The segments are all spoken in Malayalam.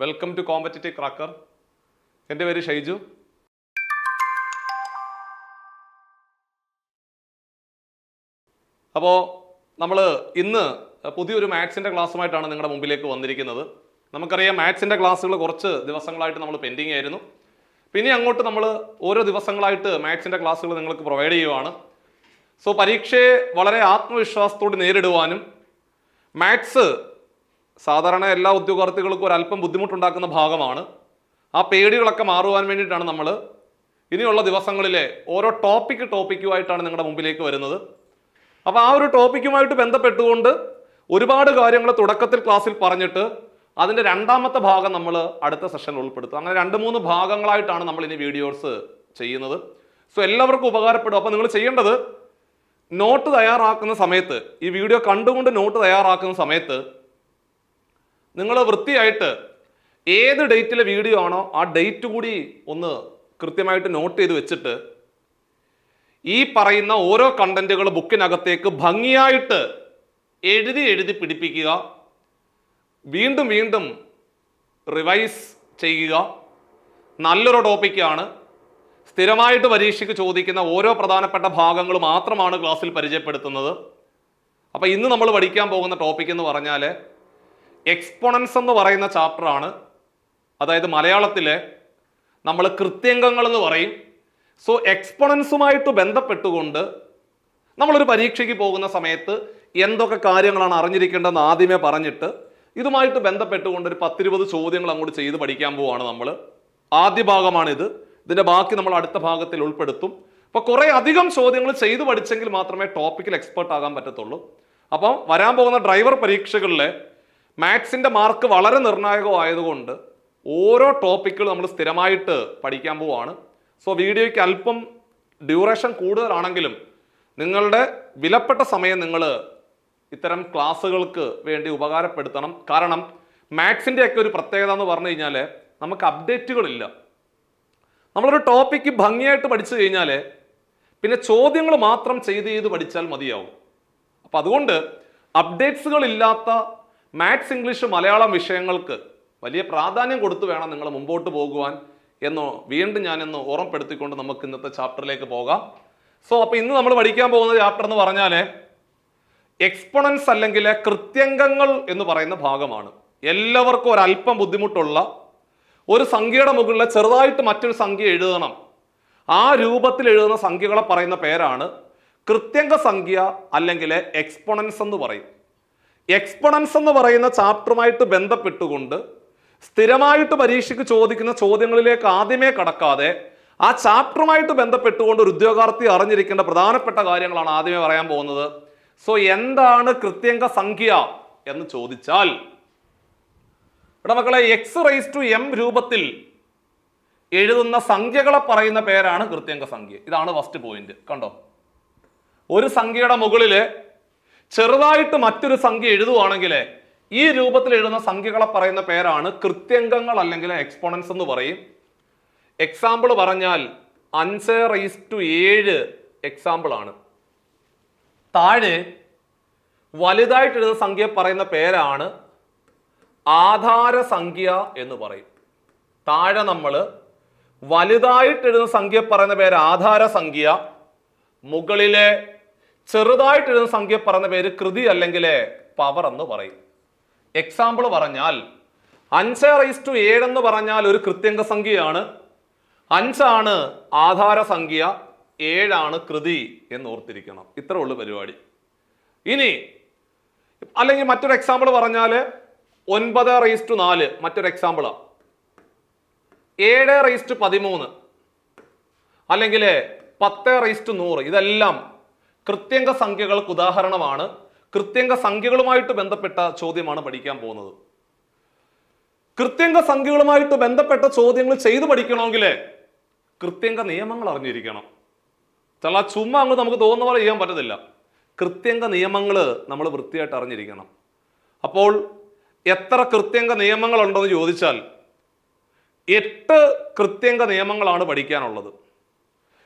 Welcome to competitive cracker. എൻ്റെ പേര് ഷൈജു. അപ്പോൾ നമ്മൾ ഇന്ന് പുതിയൊരു മാത്സിൻ്റെ ക്ലാസ്സുമായിട്ടാണ് നിങ്ങളുടെ മുമ്പിലേക്ക് വന്നിരിക്കുന്നത്. നമുക്കറിയാം മാത്സിൻ്റെ ക്ലാസ്സുകൾ കുറച്ച് ദിവസങ്ങളായിട്ട് നമ്മൾ പെൻഡിങ് ആയിരുന്നു. പിന്നെ അങ്ങോട്ട് നമ്മൾ ഓരോ ദിവസങ്ങളായിട്ട് മാത്സിൻ്റെ ക്ലാസ്സുകൾ നിങ്ങൾക്ക് പ്രൊവൈഡ് ചെയ്യുവാണ്. സോ പരീക്ഷയെ വളരെ ആത്മവിശ്വാസത്തോടെ നേരിടുവാനും മാത്സ് സാധാരണ എല്ലാ ഉദ്യോഗാർത്ഥികൾക്കും ഒരല്പം ബുദ്ധിമുട്ടുണ്ടാക്കുന്ന ഭാഗമാണ്. ആ പേടികളൊക്കെ മാറുവാൻ വേണ്ടിയിട്ടാണ് നമ്മൾ ഇനിയുള്ള ദിവസങ്ങളിലെ ഓരോ ടോപ്പിക്കുമായിട്ടാണ് നിങ്ങളുടെ മുമ്പിലേക്ക് വരുന്നത്. അപ്പോൾ ആ ഒരു ടോപ്പിക്കുമായിട്ട് ബന്ധപ്പെട്ടുകൊണ്ട് ഒരുപാട് കാര്യങ്ങൾ തുടക്കത്തിൽ ക്ലാസ്സിൽ പറഞ്ഞിട്ട് അതിൻ്റെ രണ്ടാമത്തെ ഭാഗം നമ്മൾ അടുത്ത സെഷനിൽ ഉൾപ്പെടുത്തും. അങ്ങനെ 2-3 ഭാഗങ്ങളായിട്ടാണ് നമ്മൾ ഇനി വീഡിയോസ് ചെയ്യുന്നത്. സോ എല്ലാവർക്കും ഉപകാരപ്പെടും. അപ്പോൾ നിങ്ങൾ ചെയ്യേണ്ടത് നോട്ട് തയ്യാറാക്കുന്ന സമയത്ത്, ഈ വീഡിയോ കണ്ടുകൊണ്ട് നോട്ട് തയ്യാറാക്കുന്ന സമയത്ത് നിങ്ങൾ വൃത്തിയായിട്ട് ഏത് ഡേറ്റിലെ വീഡിയോ ആണോ ആ ഡേറ്റ് കൂടി ഒന്ന് കൃത്യമായിട്ട് നോട്ട് ചെയ്ത് വെച്ചിട്ട് ഈ പറയുന്ന ഓരോ കണ്ടന്റുകൾ ബുക്കിനകത്തേക്ക് ഭംഗിയായിട്ട് എഴുതി പിടിപ്പിക്കുക. വീണ്ടും വീണ്ടും റിവൈസ് ചെയ്യുക. നല്ലൊരു ടോപ്പിക്കാണ്. സ്ഥിരമായിട്ട് പരീക്ഷയ്ക്ക് ചോദിക്കുന്ന ഓരോ പ്രധാനപ്പെട്ട ഭാഗങ്ങൾ മാത്രമാണ് ക്ലാസ്സിൽ പരിചയപ്പെടുത്തുന്നത്. അപ്പോൾ ഇന്ന് നമ്മൾ പഠിക്കാൻ പോകുന്ന ടോപ്പിക് എന്ന് പറഞ്ഞാൽ എക്സ്പോണൻസ് എന്ന് പറയുന്ന ചാപ്റ്ററാണ്. അതായത് മലയാളത്തിലെ നമ്മൾ കൃത്യംഗങ്ങൾ എന്ന് പറയും. സോ എക്സ്പോണൻസുമായിട്ട് ബന്ധപ്പെട്ടുകൊണ്ട് നമ്മളൊരു പരീക്ഷയ്ക്ക് പോകുന്ന സമയത്ത് എന്തൊക്കെ കാര്യങ്ങളാണ് അറിഞ്ഞിരിക്കേണ്ടതെന്ന് ആദ്യമേ പറഞ്ഞിട്ട് ഇതുമായിട്ട് ബന്ധപ്പെട്ടുകൊണ്ട് ഒരു 10-20 ചോദ്യങ്ങൾ അങ്ങോട്ട് ചെയ്ത് പഠിക്കാൻ പോവുകയാണ് നമ്മൾ. ആദ്യ ഭാഗമാണിത്. ഇതിൻ്റെ ബാക്കി നമ്മൾ അടുത്ത ഭാഗത്തിൽ ഉൾപ്പെടുത്തും. അപ്പോൾ കുറേ അധികം ചോദ്യങ്ങൾ ചെയ്ത് പഠിച്ചെങ്കിൽ മാത്രമേ ടോപ്പിക്കിൽ എക്സ്പേർട്ട് ആകാൻ പറ്റത്തുള്ളൂ. അപ്പം വരാൻ പോകുന്ന ഡ്രൈവർ പരീക്ഷകളിലെ മാത്സിൻ്റെ മാർക്ക് വളരെ നിർണായകമായതുകൊണ്ട് ഓരോ ടോപ്പിക്കുകൾ നമ്മൾ സ്ഥിരമായിട്ട് പഠിക്കാൻ പോവുകയാണ്. സോ വീഡിയോയ്ക്ക് അല്പം ഡ്യൂറേഷൻ കൂടുതലാണെങ്കിലും നിങ്ങളുടെ വിലപ്പെട്ട സമയം നിങ്ങൾ ഇത്തരം ക്ലാസ്സുകൾക്ക് വേണ്ടി ഉപകാരപ്പെടുത്തണം. കാരണം മാത്സിൻ്റെ ഒക്കെ ഒരു പ്രത്യേകത എന്ന് പറഞ്ഞു കഴിഞ്ഞാൽ നമുക്ക് അപ്ഡേറ്റുകളില്ല. നമ്മളൊരു ടോപ്പിക്ക് ഭംഗിയായിട്ട് പഠിച്ചു കഴിഞ്ഞാൽ പിന്നെ ചോദ്യങ്ങൾ മാത്രം ചെയ്ത് പഠിച്ചാൽ മതിയാവും. അപ്പം അതുകൊണ്ട് അപ്ഡേറ്റ്സുകൾ ഇല്ലാത്ത മാത്സ്, ഇംഗ്ലീഷ്, മലയാളം വിഷയങ്ങൾക്ക് വലിയ പ്രാധാന്യം കൊടുത്തു വേണം നിങ്ങൾ മുമ്പോട്ട് പോകുവാൻ എന്നോ വീണ്ടും ഞാനെന്ന് ഓർമ്മപ്പെടുത്തിക്കൊണ്ട് നമുക്ക് ഇന്നത്തെ ചാപ്റ്ററിലേക്ക് പോകാം. സോ അപ്പോൾ ഇന്ന് നമ്മൾ പഠിക്കാൻ പോകുന്ന ചാപ്റ്റർ എന്ന് പറഞ്ഞാൽ എക്സ്പോണൻസ് അല്ലെങ്കിൽ കൃത്യംഗങ്ങൾ എന്ന് പറയുന്ന ഭാഗമാണ്. എല്ലാവർക്കും ഒരല്പം ബുദ്ധിമുട്ടുള്ള ഒരു സംഖ്യയുടെ മുകളിൽ ചെറുതായിട്ട് മറ്റൊരു സംഖ്യ എഴുതണം. ആ രൂപത്തിൽ എഴുതുന്ന സംഖ്യകളെ പറയുന്ന പേരാണ് കൃത്യംഗ സംഖ്യ അല്ലെങ്കിൽ എക്സ്പോണൻസ് എന്ന് പറയും. എക്സ്പോണൻസ് എന്ന് പറയുന്ന ചാപ്റ്ററുമായിട്ട് ബന്ധപ്പെട്ടുകൊണ്ട് സ്ഥിരമായിട്ട് പരീക്ഷയ്ക്ക് ചോദിക്കുന്ന ചോദ്യങ്ങളിലേക്ക് ആദ്യമേ കടക്കാതെ ആ ചാപ്റ്ററുമായിട്ട് ബന്ധപ്പെട്ടുകൊണ്ട് ഒരു ഉദ്യോഗാർത്ഥി അറിഞ്ഞിരിക്കേണ്ട പ്രധാനപ്പെട്ട കാര്യങ്ങളാണ് ആദ്യമേ പറയാൻ പോകുന്നത്. സോ എന്താണ് കൃത്യംഗ സംഖ്യ എന്ന് ചോദിച്ചാൽ, ഇവിടെ മക്കളെ x⁻m രൂപത്തിൽ എഴുതുന്ന സംഖ്യകളെ പറയുന്ന പേരാണ് കൃത്യംഗ സംഖ്യ. ഇതാണ് ഫസ്റ്റ് പോയിന്റ്. കണ്ടോ, ഒരു സംഖ്യയുടെ മുകളിൽ ചെറുതായിട്ട് മറ്റൊരു സംഖ്യ എഴുതുവാണെങ്കിൽ ഈ രൂപത്തിൽ എഴുതുന്ന സംഖ്യകളെ പറയുന്ന പേരാണ് കൃത്യംഗങ്ങൾ അല്ലെങ്കിൽ എക്സ്പോണൻസ് എന്ന് പറയും. എക്സാമ്പിൾ പറഞ്ഞാൽ 5⁻7 എക്സാമ്പിൾ ആണ്. താഴെ വലുതായിട്ട് എഴുതുന്ന സംഖ്യ പറയുന്ന പേരാണ് ആധാര സംഖ്യ എന്ന് പറയും. താഴെ നമ്മൾ വലുതായിട്ട് എഴുതുന്ന സംഖ്യ പറയുന്ന പേര് ആധാര സംഖ്യ, മുകളിലെ ചെറുതായിട്ട് എഴുതുന്ന സംഖ്യ പറയുന്ന പേര് കൃതി അല്ലെങ്കിൽ പവർ എന്ന് പറയും. എക്സാമ്പിൾ പറഞ്ഞാൽ 5⁻7 എന്ന് പറഞ്ഞാൽ ഒരു കൃത്യംഗ സംഖ്യയാണ്. 5 ആണ് ആധാര സംഖ്യ, 7 ആണ് കൃതി എന്ന് ഓർത്തിരിക്കണം. ഇത്രേ ഉള്ളൂ പരിപാടി. ഇനി അല്ലെങ്കിൽ മറ്റൊരു എക്സാമ്പിൾ പറഞ്ഞാൽ 9⁻4 മറ്റൊരു എക്സാമ്പിളാണ്. 7⁻13 അല്ലെങ്കിൽ 10⁻100 ഇതെല്ലാം കൃത്യംഗ സംഖ്യകൾക്ക് ഉദാഹരണമാണ്. കൃത്യംഗ സംഖ്യകളുമായിട്ട് ബന്ധപ്പെട്ട ചോദ്യമാണ് പഠിക്കാൻ പോകുന്നത്. കൃത്യംഗ സംഖ്യകളുമായിട്ട് ബന്ധപ്പെട്ട ചോദ്യങ്ങൾ ചെയ്തു പഠിക്കണമെങ്കിൽ കൃത്യംഗ നിയമങ്ങൾ അറിഞ്ഞിരിക്കണം. ചില ചുമ്മാ അങ്ങ് നമുക്ക് തോന്നുന്ന പോലെ ചെയ്യാൻ പറ്റത്തില്ല. കൃത്യംഗ നിയമങ്ങൾ നമ്മൾ വൃത്തിയായിട്ട് അറിഞ്ഞിരിക്കണം. അപ്പോൾ എത്ര കൃത്യംഗ നിയമങ്ങളുണ്ടെന്ന് ചോദിച്ചാൽ 8 കൃത്യംഗ നിയമങ്ങളാണ് പഠിക്കാനുള്ളത്.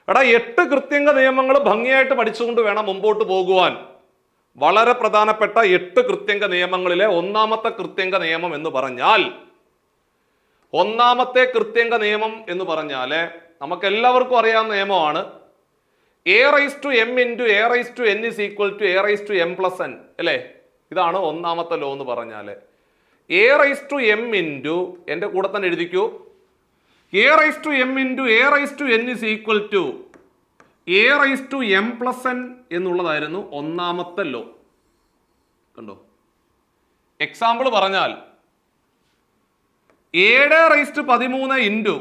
എടാ 8 കൃത്യംഗ നിയമങ്ങൾ ഭംഗിയായിട്ട് പഠിച്ചുകൊണ്ട് വേണം മുമ്പോട്ട് പോകുവാൻ. വളരെ പ്രധാനപ്പെട്ട 8 കൃത്യംഗ നിയമങ്ങളിലെ ഒന്നാമത്തെ കൃത്യംഗ നിയമം എന്ന് പറഞ്ഞാൽ ഒന്നാമത്തെ കൃത്യങ്ക നിയമം എന്ന് പറഞ്ഞാല് നമുക്ക് എല്ലാവർക്കും അറിയാവുന്ന നിയമമാണ് a raised to m into a raised to n is equal to a raised to m plus n അല്ലേ? ഇതാണ് ഒന്നാമത്തെ ലോ എന്ന് പറഞ്ഞാല് a raised to m into എൻ്റെ കൂടെ തന്നെ എഴുതിക്കൂ a raised to m into a raised to n is equal to a raised to m plus n എന്നുള്ളതായിരുന്നു ഒന്നാമത്തെ ലോ. കണ്ടോ? എക്സാമ്പിൾ പറഞ്ഞാൽ 7 raised to 13 into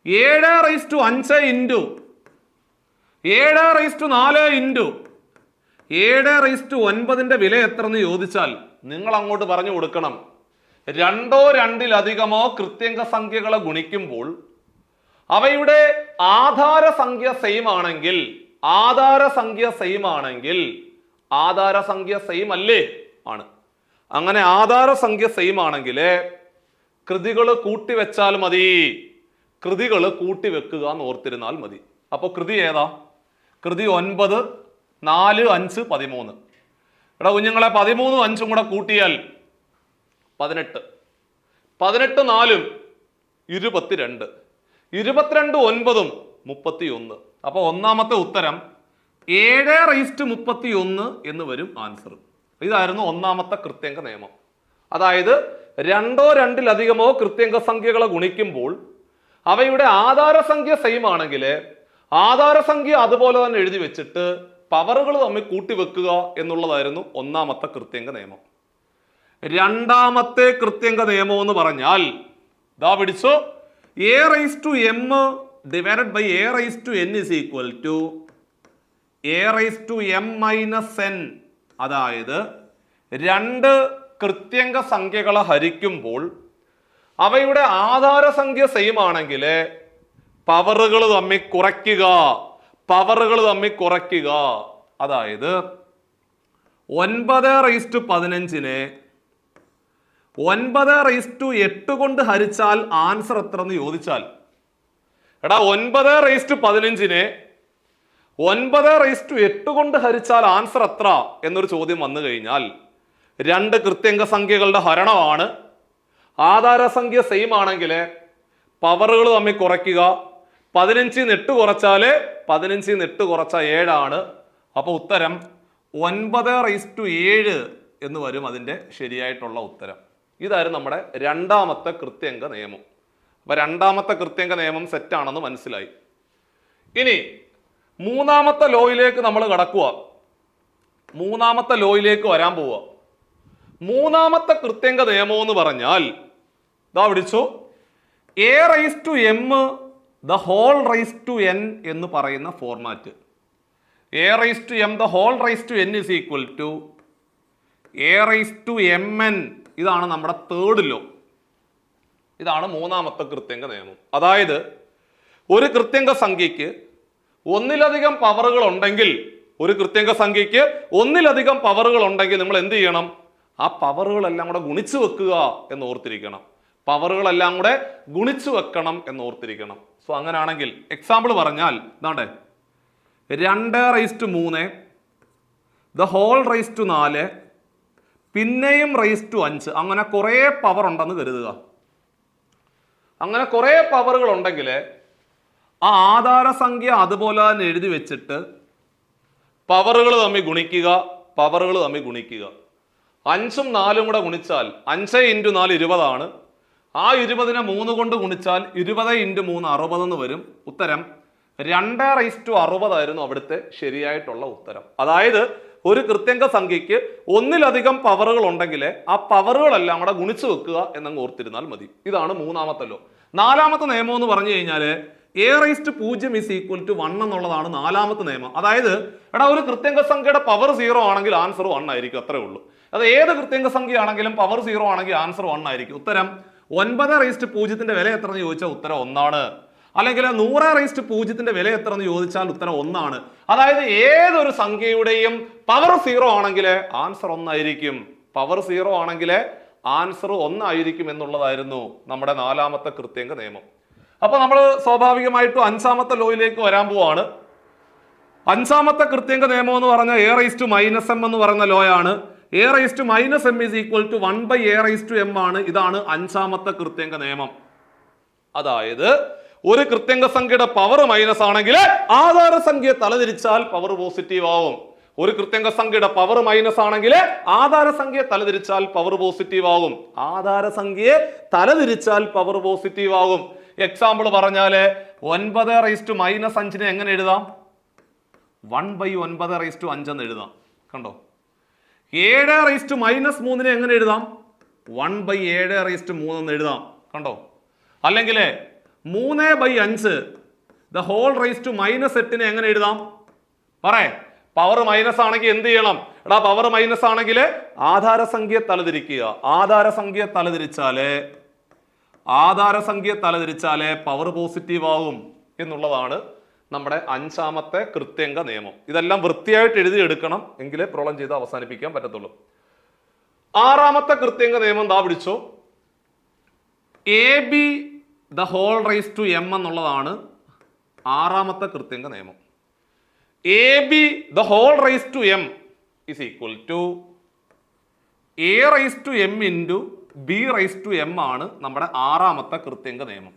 7 raised to 5 into 7 raised to 4 into 7 raised to 9 വില എത്രയെന്ന് ചോദിച്ചാൽ നിങ്ങൾ അങ്ങോട്ട് പറഞ്ഞു കൊടുക്കണം. രണ്ടോ രണ്ടിലധികമോ കൃത്യങ്ക സംഖ്യകളെ ഗുണിക്കുമ്പോൾ അവയുടെ ആധാര സംഖ്യ സെയിം ആണെങ്കിൽ ആധാര സംഖ്യ സെയിം അല്ലേ? ആണ്. അങ്ങനെ ആധാര സംഖ്യ സെയിം ആണെങ്കിൽ കൃതികൾ കൂട്ടിവെച്ചാൽ മതി. കൃതികൾ കൂട്ടിവെക്കുക എന്ന് ഓർത്തിരുന്നാൽ മതി. അപ്പോൾ കൃതി ഏതാ? കൃതി 9, 4, 5, 13. എടാ കുഞ്ഞുങ്ങളെ 13ഉം 5ഉം കൂടെ കൂട്ടിയാൽ 18. 18 4ഉം 22. 22 9ഉം 31. അപ്പോൾ ഒന്നാമത്തെ ഉത്തരം 7 raised to 31 എന്ന് വരും ആൻസർ. ഇതായിരുന്നു ഒന്നാമത്തെ കൃത്യങ്ക നിയമം. അതായത് രണ്ടോ രണ്ടിലധികമോ കൃത്യങ്ക സംഖ്യകളെ ഗുണിക്കുമ്പോൾ അവയുടെ ആധാര സംഖ്യ സെയിം ആണെങ്കിൽ ആധാര സംഖ്യ അതുപോലെ തന്നെ എഴുതി വെച്ചിട്ട് പവറുകൾ തമ്മിൽ കൂട്ടിവെക്കുക എന്നുള്ളതായിരുന്നു ഒന്നാമത്തെ കൃത്യങ്ക നിയമം. രണ്ടാമത്തെ കൃത്യങ്ക നിയമം എന്ന് പറഞ്ഞാൽ ദാ പിടിച്ചോ, a raised to m divided by a raised to n is equal to a raised to m minus n. അതായത് രണ്ട് കൃത്യങ്ക സംഖ്യകളെ ഹരിക്കുമ്പോൾ അവയുടെ ആധാര സംഖ്യ സെയിം ആണെങ്കിൽ പവറുകൾ തമ്മിൽ കുറയ്ക്കുക. അതായത് 9 raised to 15നെ 9 raised to 8 കൊണ്ട് ഹരിച്ചാൽ ആൻസർ എത്ര എന്ന് ചോദിച്ചാൽ, എടാ 9 raised to 15നെ 9 raised to 8 കൊണ്ട് ഹരിച്ചാൽ ആൻസർ എത്ര എന്നൊരു ചോദ്യം വന്നു കഴിഞ്ഞാൽ രണ്ട് കൃത്യങ്ക സംഖ്യകളുടെ ഹരണമാണ്. ആധാര സംഖ്യ സെയിം ആണെങ്കിൽ പവറുകൾ തമ്മിൽ കുറയ്ക്കുക. 15 8 കുറച്ചാല് 15 8 കുറച്ച 7 ആണ്. അപ്പോൾ ഉത്തരം 9 raised to 7 എന്ന് വരും അതിൻ്റെ ശരിയായിട്ടുള്ള ഉത്തരം. ഇതായിരുന്നു നമ്മുടെ രണ്ടാമത്തെ കൃത്യങ്ക നിയമം. അപ്പൊ രണ്ടാമത്തെ കൃത്യങ്ക നിയമം സെറ്റാണെന്ന് മനസ്സിലായി. ഇനി മൂന്നാമത്തെ ലോയിലേക്ക് നമ്മൾ കടക്കുക. മൂന്നാമത്തെ ലോയിലേക്ക് വരാൻ പോവുക. മൂന്നാമത്തെ കൃത്യങ്ക നിയമം എന്ന് പറഞ്ഞാൽ ദാ പിടിച്ചു, a raised to m the whole raised to n എന്ന് പറയുന്ന format. a raised to m the whole raised to n is equal to a raised to mn. ഇതാണ് നമ്മുടെ തേർഡ് ലോ. ഇതാണ് മൂന്നാമത്തെ കൃത്യങ്ക നിയമം. അതായത് ഒരു കൃത്യങ്ക സംഖ്യയ്ക്ക് ഒന്നിലധികം പവറുകൾ ഉണ്ടെങ്കിൽ നിങ്ങൾ എന്ത് ചെയ്യണം? ആ പവറുകളെല്ലാം കൂടെ ഗുണിച്ചു വെക്കുക എന്ന് ഓർത്തിരിക്കണം. സോ അങ്ങനെയാണെങ്കിൽ എക്സാമ്പിൾ പറഞ്ഞാൽ ഇതാണ്ടേ 2 raised to 3 the whole raised to 4 പിന്നെയും raised to 5. അങ്ങനെ കുറേ പവർ ഉണ്ടെന്ന് കരുതുക. അങ്ങനെ കുറേ പവറുകൾ ഉണ്ടെങ്കിൽ ആ ആധാര സംഖ്യ അതുപോലെ തന്നെ എഴുതി വെച്ചിട്ട് പവറുകൾ തമ്മിൽ ഗുണിക്കുക. 5ഉം 4ഉം കൂടെ ഗുണിച്ചാൽ 5 × 4 20 ആണ്. ആ 20നെ 3 കൊണ്ട് ഗുണിച്ചാൽ 20 × 3 60 എന്ന് വരും. ഉത്തരം 2 raised to 60 ആയിരുന്നു അവിടുത്തെ ശരിയായിട്ടുള്ള ഉത്തരം. അതായത് ഒരു കൃത്യങ്ക സംഖ്യയ്ക്ക് ഒന്നിലധികം പവറുകൾ ഉണ്ടെങ്കിൽ ആ പവറുകളെല്ലാം കൂടെ ഗുണിച്ചു വെക്കുക എന്നങ്ങ് ഓർത്തിരുന്നാൽ മതി. ഇതാണ് മൂന്നാമത്തെ ലോ. നാലാമത്തെ നിയമം എന്ന് പറഞ്ഞു കഴിഞ്ഞാൽ a raised to 0 is equal to 1 എന്നുള്ളതാണ് നാലാമത്തെ നിയമം. അതായത് എടാ ഒരു കൃത്യങ്ക സംഖ്യയുടെ പവർ 0 ആണെങ്കിൽ ആൻസർ 1 ആയിരിക്കും, അത്രേ ഉള്ളൂ. അത് ഏത് കൃത്യങ്ക സംഖ്യ ആണെങ്കിലും പവർ 0 ആണെങ്കിൽ ആൻസർ 1 ആയിരിക്കും. ഉത്തരം 9 raised to 0ന്റെ വില എത്ര എന്ന് ചോദിച്ചാൽ ഉത്തരം 1 ആണ്. അല്ലെങ്കിൽ 100 raised to 0ന്റെ വില എത്ര എന്ന് ചോദിച്ചാൽ ഉത്തരം 1 ആണ്. അതായത് ഏതൊരു സംഖ്യയുടെയും പവർ 0 ആണെങ്കിൽ ആൻസർ 1 ആയിരിക്കും. ആൻസർ 1 ആയിരിക്കും എന്നുള്ളതായിരുന്നു നമ്മുടെ നാലാമത്തെ കൃത്യങ്ക നിയമം. അപ്പൊ നമ്മൾ സ്വാഭാവികമായിട്ടും അഞ്ചാമത്തെ ലോയിലേക്ക് വരാൻ പോവാണ്. അഞ്ചാമത്തെ കൃത്യങ്ക നിയമം എന്ന് പറഞ്ഞാൽ a raised to -m എന്ന് പറയുന്ന ലോയാണ്. A raise to minus m is equal to 1/a⁻m ആണ്. ഇതാണ് അഞ്ചാമത്തെ കൃത്യങ്ക നിയമം. അതായത് ഒരു കൃത്യങ്ക സംഖ്യയുടെ പവർ മൈനസ് ആണെങ്കിൽ ആധാരസംഖ്യ തലതിരിച്ചാൽ പവർ പോസിറ്റീവ് ആവും. ഒരു കൃത്യങ്ക സംഖ്യയുടെ പവർ മൈനസ് ആണെങ്കിൽ ആധാരസംഖ്യ തലതിരിച്ചാൽ പവർ പോസിറ്റീവ് ആകും. ആധാരസംഖ്യയെ തലതിരിച്ചാൽ പവർ പോസിറ്റീവ് ആകും. എക്സാമ്പിൾ പറഞ്ഞാല് 9⁻⁻5 എങ്ങനെ എഴുതാം? 1/9⁻5 എന്ന് എഴുതാം. കണ്ടോ? 7⁻−3 എങ്ങനെ എഴുതാം? 1/7⁻3 എന്ന് എഴുതാം. കണ്ടോ? അല്ലെങ്കിൽ 3/5 ദ ഹോൾ റൈസ് ടു -8 എങ്ങനെ എഴുതാം? പറയേ. പവർ മൈനസ് ആണെങ്കിൽ എന്ത് ചെയ്യണം? എടാ പവർ മൈനസ് ആണെങ്കിൽ ആധാരസംഖ്യ തലതിരിക്കുക. ആധാരസംഖ്യ തലതിരിച്ചാലേ പവർ പോസിറ്റീവ് ആവും എന്നുള്ളതാണ് നമ്മുടെ അഞ്ചാമത്തെ കൃത്യങ്ക നിയമം. ഇതെല്ലാം വൃത്തിയായിട്ട് എഴുതി എടുക്കണം, എങ്കിലേ പ്രോബ്ലം ചെയ്ത് അവസാനിപ്പിക്കാൻ പറ്റത്തുള്ളൂ. ആറാമത്തെ കൃത്യങ്ക നിയമം ദാ പിടിച്ചോ. AB the whole raise to m എന്നുള്ളതാണ് ആറാമത്തെ കൃത്യങ്ക നിയമം. AB the whole raised to m is equal to a raised to m into b raised to m ആണ് നമ്മുടെ ആറാമത്തെ കൃത്യങ്ക നിയമം.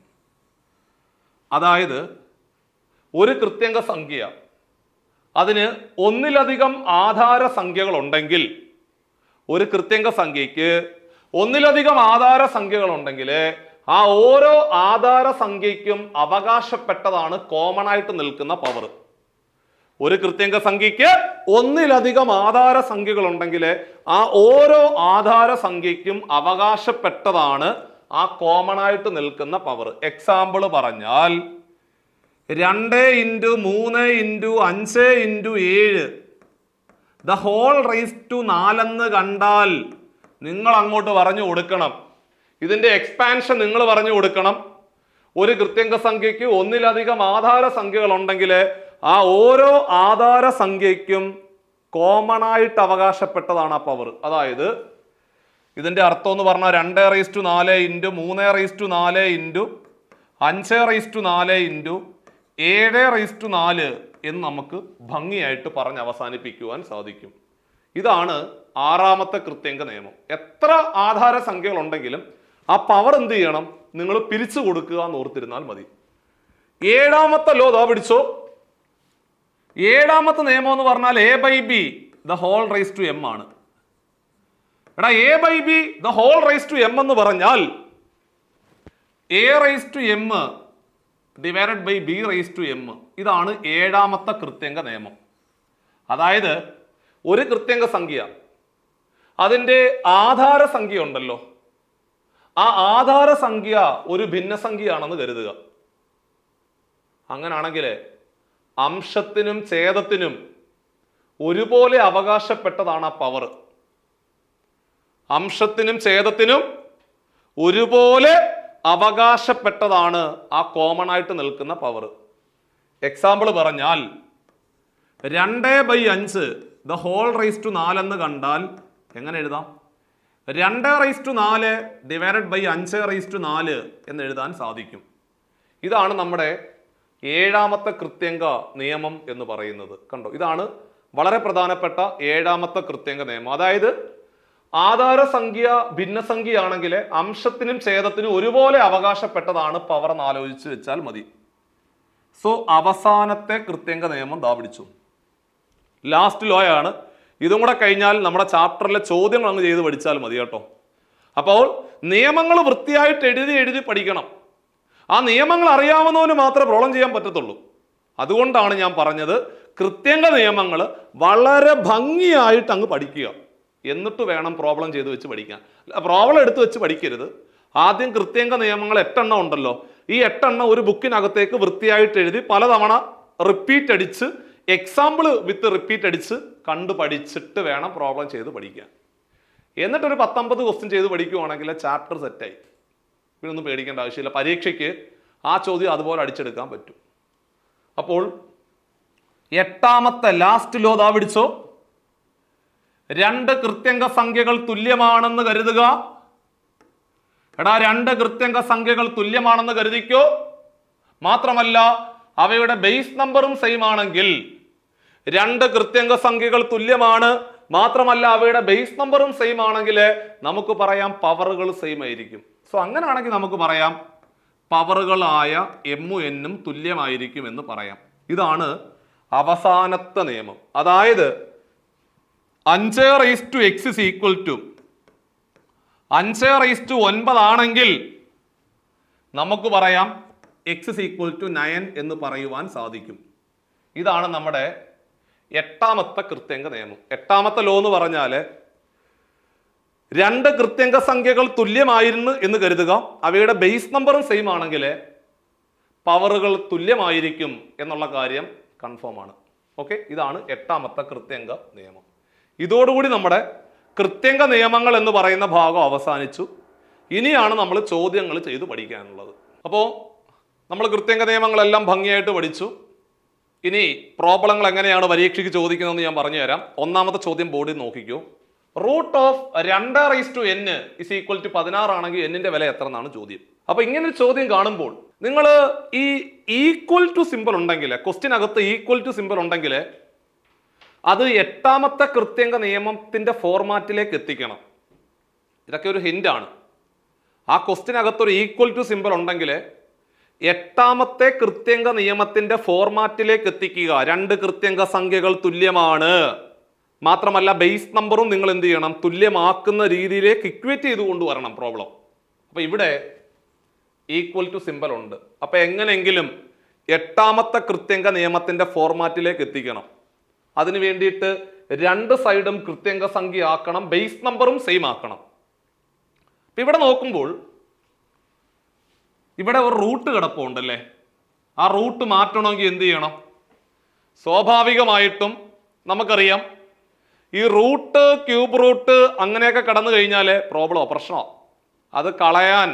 അതായത് ഒരു കൃത്യങ്ക സംഖ്യ അതിന് ഒന്നിലധികം ആധാര സംഖ്യകൾ ഉണ്ടെങ്കിൽ, ഒരു കൃത്യങ്ക സംഖ്യയ്ക്ക് ഒന്നിലധികം ആധാര സംഖ്യകൾ ഉണ്ടെങ്കിൽ ആ ഓരോ ആധാര സംഖ്യയ്ക്കും അവകാശപ്പെട്ടതാണ് കോമൺ ആയിട്ട് നിൽക്കുന്ന പവർ. ഒരു കൃത്യങ്ക സംഖ്യയ്ക്ക് ഒന്നിലധികം ആധാര സംഖ്യകൾ ഉണ്ടെങ്കിൽ ആ ഓരോ ആധാര സംഖ്യയ്ക്കും അവകാശപ്പെട്ടതാണ് ആ കോമൺ ആയിട്ട് നിൽക്കുന്ന പവർ. എക്സാമ്പിൾ പറഞ്ഞാൽ 2 × 3 × 5 × 7 ദ ഹോൾ റൈസ് ടു 4 എന്ന് കണ്ടാൽ നിങ്ങൾ അങ്ങോട്ട് പറഞ്ഞു കൊടുക്കണം. ഇതിന്റെ എക്സ്പാൻഷൻ നിങ്ങൾ പറഞ്ഞു കൊടുക്കണം. ഒരു കൃത്യങ്ക സംഖ്യയ്ക്ക് ഒന്നിലധികം ആധാര സംഖ്യകൾ ഉണ്ടെങ്കിൽ ആ ഓരോ ആധാര സംഖ്യയ്ക്കും കോമൺ ആയിട്ട് അവകാശപ്പെട്ടതാണ് ആ പവർ. അതായത് ഇതിന്റെ അർത്ഥം എന്ന് പറഞ്ഞാൽ 2⁻4 × 3⁻4 × 5⁻4 × 7⁻4 എന്ന് നമുക്ക് ഭംഗിയായിട്ട് പറഞ്ഞ് അവസാനിപ്പിക്കുവാൻ സാധിക്കും. ഇതാണ് ആറാമത്തെ കൃത്യങ്ക നിയമം. എത്ര ആധാര സംഖ്യകൾ ഉണ്ടെങ്കിലും ആ പവർ എന്ത് ചെയ്യണം? നിങ്ങൾ പിരിച്ചു കൊടുക്കുക എന്ന് ഓർത്തിരുന്നാൽ മതി. ഏഴാമത്തെ ലോ ദാ പിടിച്ചോ. ഏഴാമത്തെ നിയമം എന്ന് പറഞ്ഞാൽ a/b the whole raise to m ആണ്. എടാ a/b the whole raise to m എന്ന് പറഞ്ഞാൽ a raise to m divided by b raise to m. ഇതാണ് ഏഴാമത്തെ കൃത്യങ്ക നിയമം. അതായത് ഒരു കൃത്യങ്ക സംഖ്യ അതിൻ്റെ ആധാര സംഖ്യ ഉണ്ടല്ലോ, ആ ആധാര സംഖ്യ ഒരു ഭിന്നസംഖ്യയാണെന്ന് കരുതുക. അങ്ങനാണെങ്കിൽ അംശത്തിനും ഛേദത്തിനും ഒരുപോലെ അവകാശപ്പെട്ടതാണ് ആ പവർ. അംശത്തിനും ഛേദത്തിനും ഒരുപോലെ അവകാശപ്പെട്ടതാണ് ആ കോമൺ ആയിട്ട് നിൽക്കുന്ന പവർ. എക്സാമ്പിൾ പറഞ്ഞാൽ 2/5 ദ ഹോൾ റൈസ് ടു 4 എന്ന് കണ്ടാൽ എങ്ങനെ എഴുതാം? 2⁻4 ഡിവൈഡഡ് ബൈ 5⁻4 എന്ന് എഴുതാൻ സാധിക്കും. ഇതാണ് നമ്മുടെ ഏഴാമത്തെ കൃത്യങ്ക നിയമം എന്ന് പറയുന്നത്. കണ്ടോ? ഇതാണ് വളരെ പ്രധാനപ്പെട്ട ഏഴാമത്തെ കൃത്യങ്ക നിയമം. അതായത് ആധാരസംഖ്യ ഭിന്നസംഖ്യയാണെങ്കിൽ അംശത്തിനും ഛേദത്തിനും ഒരുപോലെ അവകാശപ്പെട്ടതാണ് പവർ എന്ന് ആലോചിച്ച് വെച്ചാൽ മതി. സോ അവസാനത്തെ കൃത്യങ്ക നിയമം ദാ പിടിച്ചു. ലാസ്റ്റ് ലോ ആണ്. ഇതും കൂടെ കഴിഞ്ഞാൽ നമ്മുടെ ചാപ്റ്ററിലെ ചോദ്യങ്ങൾ അങ്ങ് ചെയ്ത് പഠിച്ചാൽ മതി കേട്ടോ. അപ്പോൾ നിയമങ്ങൾ വൃത്തിയായിട്ട് എഴുതി പഠിക്കണം. ആ നിയമങ്ങൾ അറിയാവുന്നവന് മാത്രമേ പ്രോബ്ലം ചെയ്യാൻ പറ്റത്തുള്ളൂ. അതുകൊണ്ടാണ് ഞാൻ പറഞ്ഞത് കൃത്യങ്ക നിയമങ്ങൾ വളരെ ഭംഗിയായിട്ട് അങ്ങ് പഠിക്കുക, എന്നിട്ട് വേണം പ്രോബ്ലം ചെയ്ത് വെച്ച് പഠിക്കാൻ. പ്രോബ്ലം എടുത്ത് വെച്ച് പഠിക്കരുത്. ആദ്യം കൃത്യങ്ക നിയമങ്ങൾ 8 എണ്ണം ഉണ്ടല്ലോ, ഈ 8 എണ്ണം ഒരു ബുക്കിനകത്തേക്ക് വൃത്തിയായിട്ട് എഴുതി പലതവണ റിപ്പീറ്റ് അടിച്ച് എക്സാമ്പിൾ വിത്ത് റിപ്പീറ്റ് അടിച്ച് കണ്ടു പഠിച്ചിട്ട് വേണം പ്രോബ്ലം ചെയ്ത് പഠിക്കാൻ. എന്നിട്ടൊരു 19 ക്വസ്റ്റ്യൻ ചെയ്ത് പഠിക്കുവാണെങ്കിൽ ചാപ്റ്റർ സെറ്റായി. ഇതൊന്നും പേടിക്കേണ്ട ആവശ്യമില്ല. പരീക്ഷയ്ക്ക് ആ ചോദ്യം അതുപോലെ അടിച്ചെടുക്കാൻ പറ്റും. അപ്പോൾ എട്ടാമത്തെ ലാസ്റ്റ് ലോ ദാ പിടിച്ചോ. 2 കൃത്യങ്ക സംഖ്യകൾ തുല്യമാണെന്ന് കരുതുക. എടാ 2 കൃത്യങ്ക സംഖ്യകൾ തുല്യമാണെന്ന് കരുതിക്കോ. മാത്രമല്ല അവയുടെ ബേസ് നമ്പറും സെയിം ആണെങ്കിൽ 2 കൃത്യങ്ക സംഖ്യകൾ തുല്യമാണ്, മാത്രമല്ല അവയുടെ ബേസ് നമ്പറും സെയിം ആണെങ്കിൽ നമുക്ക് പറയാം പവറുകൾ സെയിം ആയിരിക്കും. സോ അങ്ങനെയാണെങ്കിൽ നമുക്ക് പറയാം പവറുകളായ എമ്മും എന്നും തുല്യമായിരിക്കും എന്ന് പറയാം. ഇതാണ് അവസാനത്തെ നിയമം. അതായത് 5x is equal to 5/9 ആണെങ്കിൽ നമുക്ക് പറയാം x is equal to 9 എന്ന് പറയുവാൻ സാധിക്കും. ഇതാണ് നമ്മുടെ 8ാമത്തെ കൃത്യങ്ക നിയമം. 8ാമത്തെ ലോ എന്ന് പറഞ്ഞാൽ രണ്ട് കൃത്യങ്ക സംഖ്യകൾ തുല്യമായിരുന്നു എന്ന് കരുതുക, അവയുടെ ബേസ് നമ്പറും സെയിം ആണെങ്കിൽ പവറുകൾ തുല്യമായിരിക്കും എന്നുള്ള കാര്യം കൺഫേം ആണ്. ഓക്കെ, ഇതാണ് 8ാമത്തെ കൃത്യങ്ക നിയമം. ഇതോടുകൂടി നമ്മുടെ കൃത്യങ്ക നിയമങ്ങൾ എന്ന് പറയുന്ന ഭാഗം അവസാനിച്ചു. ഇനിയാണ് നമ്മൾ ചോദ്യങ്ങൾ ചെയ്ത് പഠിക്കാനുള്ളത്. അപ്പോൾ നമ്മൾ കൃത്യങ്ക നിയമങ്ങളെല്ലാം ഭംഗിയായിട്ട് പഠിച്ചു. ഇനി പ്രോബ്ലങ്ങൾ എങ്ങനെയാണ് പരീക്ഷയ്ക്ക് ചോദിക്കുന്നതെന്ന് ഞാൻ പറഞ്ഞു തരാം. ഒന്നാമത്തെ ചോദ്യം ബോർഡിൽ നോക്കിക്കോ. Root of 2n is equal to 16 ആണെങ്കിൽ എന്നിന്റെ വില എത്ര എന്നാണ് ചോദ്യം. അപ്പൊ ഇങ്ങനെ ഒരു ചോദ്യം കാണുമ്പോൾ നിങ്ങൾ ഈ ഈക്വൽ ടു സിമ്പിൾ ഉണ്ടെങ്കിൽ, ക്വസ്റ്റ്യനകത്ത് ഈക്വൽ ടു സിമ്പിൾ ഉണ്ടെങ്കിൽ അത് 8ാമത്തെ കൃത്യങ്ക നിയമത്തിന്റെ ഫോർമാറ്റിലേക്ക് എത്തിക്കണം. ഇതൊക്കെ ഒരു ഹിന്റാണ്. ആ ക്വസ്റ്റ്യനകത്ത് ഒരു ഈക്വൽ ടു സിമ്പിൾ ഉണ്ടെങ്കിൽ 8ാമത്തെ കൃത്യങ്ക നിയമത്തിന്റെ ഫോർമാറ്റിലേക്ക് എത്തിക്കുക. രണ്ട് കൃത്യങ്ക സംഖ്യകൾ തുല്യമാണ്, മാത്രമല്ല ബേസ് നമ്പറും നിങ്ങൾ എന്ത് ചെയ്യണം, തുല്യമാക്കുന്ന രീതിയിലേക്ക് ഇക്വേറ്റ് ചെയ്ത് കൊണ്ടുവരണം പ്രോബ്ലം. അപ്പൊ ഇവിടെ ഈക്വൽ ടു സിമ്പിൾ ഉണ്ട്. അപ്പൊ എങ്ങനെയെങ്കിലും 8ാമത്തെ കൃത്യങ്ക നിയമത്തിന്റെ ഫോർമാറ്റിലേക്ക് എത്തിക്കണം. അതിന് വേണ്ടിയിട്ട് രണ്ട് സൈഡും കൃത്യങ്ക സംഖ്യ ആക്കണം, ബേസ് നമ്പറും സെയിം ആക്കണം. അപ്പൊ ഇവിടെ നോക്കുമ്പോൾ ഇവിടെ ഒരു റൂട്ട് കിടപ്പുണ്ടല്ലേ, ആ റൂട്ട് മാറ്റണമെങ്കിൽ എന്ത് ചെയ്യണം? സ്വാഭാവികമായിട്ടും നമുക്കറിയാം ഈ റൂട്ട്, ക്യൂബ് റൂട്ട് അങ്ങനെയൊക്കെ കടന്നു കഴിഞ്ഞാൽ പ്രോബ്ലമോ പ്രശ്നമോ. അത് കളയാൻ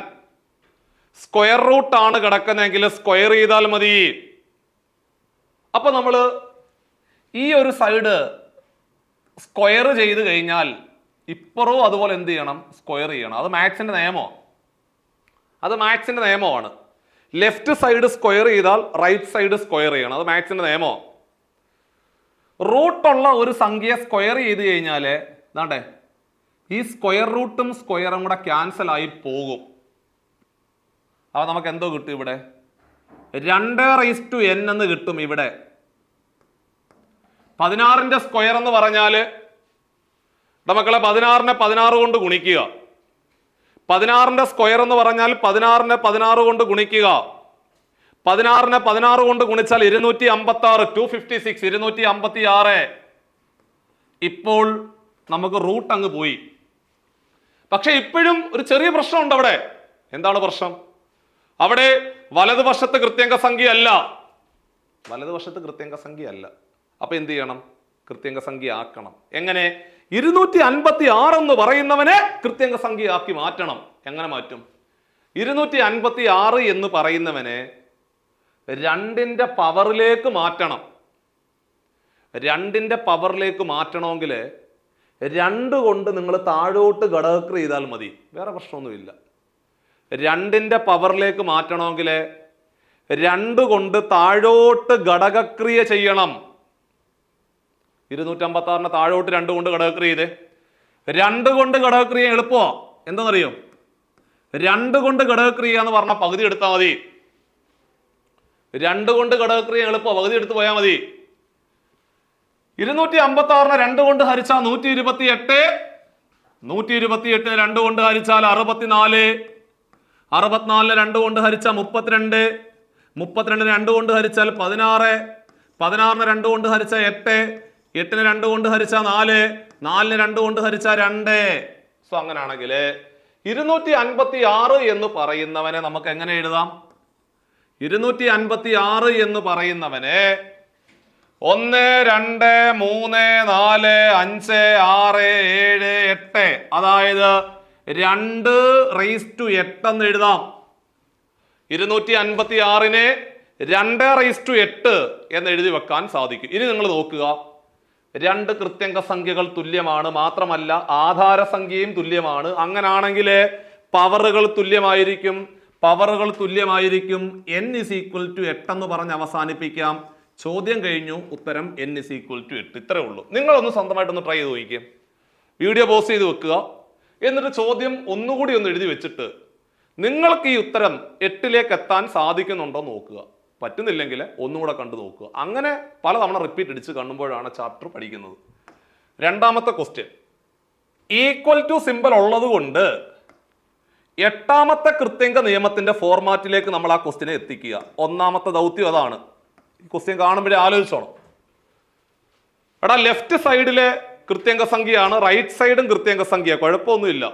സ്ക്വയർ റൂട്ടാണ് കിടക്കുന്നതെങ്കിൽ സ്ക്വയർ ചെയ്താൽ മതി. അപ്പൊ നമ്മൾ ഈ ഒരു സൈഡ് സ്ക്വയർ ചെയ്ത് കഴിഞ്ഞാൽ ഇപ്പുറവും അതുപോലെ എന്ത് ചെയ്യണം? സ്ക്വയർ ചെയ്യണം. അത് മാത്സിന്റെ നിയമമാണ്. അത് മാത്സിന്റെ നിയമമാണ്. ലെഫ്റ്റ് സൈഡ് സ്ക്വയർ ചെയ്താൽ റൈറ്റ് സൈഡ് സ്ക്വയർ ചെയ്യണം. അത് മാത്സിന്റെ നിയമമാണ്. റൂട്ടുള്ള ഒരു സംഖ്യ സ്ക്വയർ ചെയ്ത് കഴിഞ്ഞാൽ എന്താണ്ടേ ഈ സ്ക്വയർ റൂട്ടും സ്ക്വയറും കൂടെ ക്യാൻസൽ ആയി പോകും. അപ്പൊ നമുക്ക് എന്തോ കിട്ടും? ഇവിടെ 2n എന്ന് കിട്ടും. ഇവിടെ 16ന്റെ സ്ക്വയർ എന്ന് പറഞ്ഞാല് മക്കളെ 16നെ 16 കൊണ്ട് ഗുണിക്കുക. 16ന്റെ സ്ക്വയർ എന്ന് പറഞ്ഞാൽ 16നെ 16 കൊണ്ട് ഗുണിക്കുക. 16നെ 16 കൊണ്ട് ഗുണിച്ചാൽ 256, 256, 256. ഇപ്പോൾ നമുക്ക് റൂട്ട് അങ്ങ് പോയി. പക്ഷെ ഇപ്പോഴും ഒരു ചെറിയ പ്രശ്നമുണ്ട് അവിടെ. എന്താണ് പ്രശ്നം? അവിടെ വലതുവശത്ത് കൃത്യങ്ക സംഖ്യ അല്ല. വലതുവശത്ത് കൃത്യങ്ക സംഖ്യ അല്ല. അപ്പൊ എന്ത് ചെയ്യണം? കൃത്യങ്ക സംഖ്യ ആക്കണം. എങ്ങനെ? 256 എന്ന് പറയുന്നവനെ കൃത്യങ്ക സംഖ്യ ആക്കി മാറ്റണം. എങ്ങനെ മാറ്റും? 256 എന്ന് പറയുന്നവനെ 2ന്റെ പവറിലേക്ക് മാറ്റണം. 2ന്റെ പവറിലേക്ക് മാറ്റണമെങ്കിൽ 2 കൊണ്ട് നിങ്ങൾ താഴോട്ട് ഘടകക്രിയ ചെയ്താൽ മതി, വേറെ പ്രശ്നമൊന്നുമില്ല. 2ന്റെ പവറിലേക്ക് മാറ്റണമെങ്കിൽ 2 കൊണ്ട് താഴോട്ട് ഘടകക്രിയ ചെയ്യണം. 256നെ താഴോട്ട് 2 കൊണ്ട് ഘടകക്രിയ ചെയ്തേ. 2 കൊണ്ട് ഘടകക്രിയ എളുപ്പമാ. എന്താണെന്നറിയോ? 2 കൊണ്ട് ഘടകക്രിയ എന്ന് പറഞ്ഞാൽ പകുതി എടുത്താൽ മതി. 2 കൊണ്ട് ഘടകക്രിയ എളുപ്പം, പകുതി എടുത്ത് പോയാൽ മതി. 256നെ 2 കൊണ്ട് ഹരിച്ചാൽ 128, 128നെ 2 കൊണ്ട് ഹരിച്ചാൽ 64, 64നെ 2 കൊണ്ട് ഹരിച്ചാൽ 32, 32നെ 2 കൊണ്ട് ഹരിച്ചാൽ 16, 16നെ 2 കൊണ്ട് ഹരിച്ചാൽ 8, 8നെ 2 കൊണ്ട് ഹരിച്ചാൽ 4, 4നെ 2 കൊണ്ട് ഹരിച്ചാൽ 2. സോ അങ്ങനെയാണെങ്കിൽ 256 എന്ന് പറയുന്നവനെ നമുക്ക് എങ്ങനെ എഴുതാം? 256 എന്ന് പറയുന്നവനെ 1, 2, 3, 4, 5, 6, 7, 8, അതായത് 2⁸ എന്ന് എഴുതാം. 256നെ 2⁸ എന്ന് എഴുതി വെക്കാൻ സാധിക്കും. ഇനി നിങ്ങൾ നോക്കുക, രണ്ട് കൃത്യങ്ക സംഖ്യകൾ തുല്യമാണ്, മാത്രമല്ല ആധാര സംഖ്യയും തുല്യമാണ്. അങ്ങനാണെങ്കിൽ പവറുകൾ തുല്യമായിരിക്കും. പവറുകൾ തുല്യമായിരിക്കും. n = 8 എന്ന് പറഞ്ഞ് അവസാനിപ്പിക്കാം. ചോദ്യം കഴിഞ്ഞു, ഉത്തരം n = 8. ഇത്രേ ഉള്ളൂ. നിങ്ങളൊന്ന് സ്വന്തമായിട്ടൊന്ന് ട്രൈ ചെയ്ത് നോക്കിയേ. വീഡിയോ പോസ്റ്റ് ചെയ്ത് വെക്കുക, എന്നിട്ട് ചോദ്യം ഒന്നുകൂടി ഒന്ന് എഴുതി വെച്ചിട്ട് നിങ്ങൾക്ക് ഈ ഉത്തരം 8ലേക്ക് എത്താൻ സാധിക്കുന്നുണ്ടോ നോക്കുക. പറ്റുന്നില്ലെങ്കിൽ ഒന്നുകൂടെ കണ്ടു നോക്കുക. അങ്ങനെ പലതവണ റിപ്പീറ്റ് അടിച്ച് കാണുമ്പോഴാണ് ചാപ്റ്റർ പഠിക്കുന്നത്. രണ്ടാമത്തെ ക്വസ്റ്റ്യൻ, ഈക്വൽ ടു സിമ്പൽ ഉള്ളത് കൊണ്ട് 8ാമത്തെ കൃത്യങ്ക നിയമത്തിന്റെ ഫോർമാറ്റിലേക്ക് നമ്മൾ ആ ക്വസ്റ്റ്യനെ എത്തിക്കുക. ഒന്നാമത്തെ ദൗത്യം അതാണ്. ഈ ക്വസ്റ്റ്യൻ കാണുമ്പോഴേ ആലോചിച്ചോണം. എടാ, ലെഫ്റ്റ് സൈഡിലെ കൃത്യങ്ക സംഖ്യയാണ്, റൈറ്റ് സൈഡും കൃത്യങ്ക സംഖ്യ, കുഴപ്പമൊന്നുമില്ല.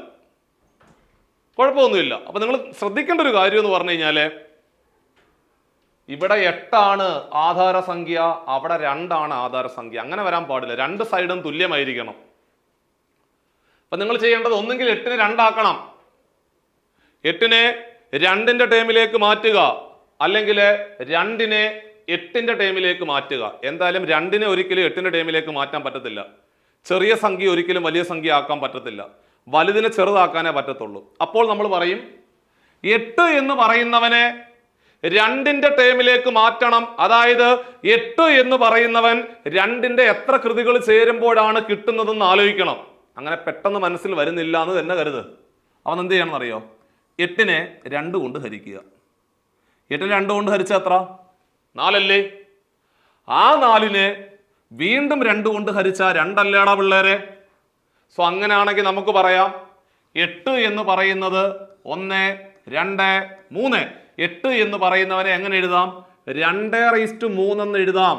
അപ്പൊ നിങ്ങൾ ശ്രദ്ധിക്കേണ്ട ഒരു കാര്യം എന്ന് പറഞ്ഞു കഴിഞ്ഞാല്, ഇവിടെ 8 ആധാരസംഖ്യ, അവിടെ 2 ആധാരസംഖ്യ. അങ്ങനെ വരാൻ പാടില്ല. രണ്ട് സൈഡും തുല്യമായിരിക്കണം. അപ്പൊ നിങ്ങൾ ചെയ്യേണ്ടത് ഒന്നുകിൽ 8നെ 2 ആക്കണം, 8നെ 2ന്റെ ടേമിലേക്ക് മാറ്റുക, അല്ലെങ്കിൽ 2നെ 8ന്റെ ടേമിലേക്ക് മാറ്റുക. എന്തായാലും 2നെ ഒരിക്കലും 8ന്റെ ടേമിലേക്ക് മാറ്റാൻ പറ്റത്തില്ല. ചെറിയ സംഖ്യ ഒരിക്കലും വലിയ സംഖ്യ ആക്കാൻ പറ്റത്തില്ല. വലുതിനെ ചെറുതാക്കാനേ പറ്റത്തുള്ളൂ. അപ്പോൾ നമ്മൾ പറയും 8 എന്ന് പറയുന്നവനെ 2ന്റെ ടേമിലേക്ക് മാറ്റണം. അതായത് 8 എന്ന് പറയുന്നവൻ 2ന്റെ എത്ര കൃതികൾ ചേരുമ്പോഴാണ് കിട്ടുന്നതെന്ന് ആലോചിക്കണം. അങ്ങനെ പെട്ടെന്ന് മനസ്സിൽ വരുന്നില്ല എന്ന് തന്നെ കരുത്. അവൻ എന്ത് ചെയ്യണം അറിയോ? 8നെ 2 കൊണ്ട് ഹരിക്കുക. 8നെ 2 കൊണ്ട് ഹരിച്ച എത്ര? 4 അല്ലേ? ആ 4നെ വീണ്ടും 2 കൊണ്ട് ഹരിച്ച 2 അല്ലേടാ പിള്ളേരെ? സോ അങ്ങനെയാണെങ്കിൽ നമുക്ക് പറയാം 8 എന്ന് പറയുന്നത് 1, 2, 3. 8 എന്ന് പറയുന്നവനെ എങ്ങനെ എഴുതാം? 2⁻3 എന്ന് എഴുതാം.